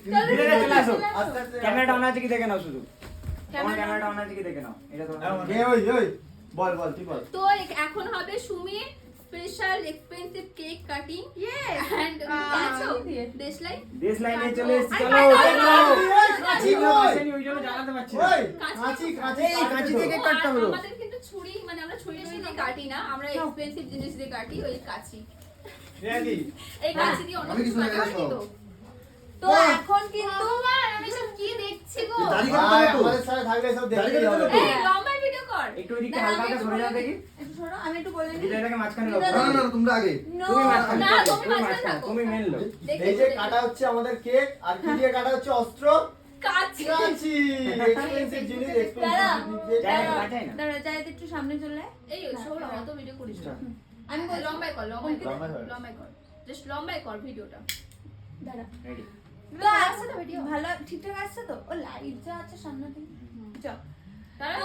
চলে আসো ক্যামেরাটা অন আছে কি দেখে নাও শুধু তোমার ক্যামেরাটা অন আছে কি দেখে নাও এটা তো ওই বল তুই বল তো এখন হবে সুমির special expensive cake cutting and দেশলাইনে চলে এসেছি চলো কাঁচি ওই জন্য জানাতে পারছি না কাঁচি থেকে কাটতে হবে আমাদের কিন্তু ছুরি মানে আমরা ছুরি দিয়ে কাটি না আমরা এক্সপেন্সিভ জিনিস দিয়ে কাটি ওই কাঁচি রেডি এই কাঁচি দিয়ে অনেক কিছু কাটা হয় তো তো এখন কিন্তু আমি সব কি দেখছি গো আমাদের সাথে থাকলে সব দেখতে হবে এই লম্বা ভিডিও কর একটু এদিকে হালকা হালকা সরে যাও দেখি একটু সরো আমি একটু বলে নিই এটাকে মাঝখানে রাখো না তোমরা আগে তুমি মাঝখানে না থাকো, তুমি মাঝখানে থাকো তুমি মেন লোক এই যে কাটা হচ্ছে আমাদের কেক আর কি দিয়ে কাটা হচ্ছে অস্ত্র কাঁচি কাঁচি এক্সপেন্সিভ জিনিস বাঁচাই না দাঁড়া যাই একটু সামনে চলে এই সরো অত ভিডিও করিস না আমি বল লম্বাই কর লম্বাই লম্বাই কর জাস্ট লম্বাই কর ভিডিওটা দাঁড়া রেডি তো আসছে তো ভিডিও ভালো ঠিকঠাক আসছে তো ও লাইট যা আছে সামনে থেকে চল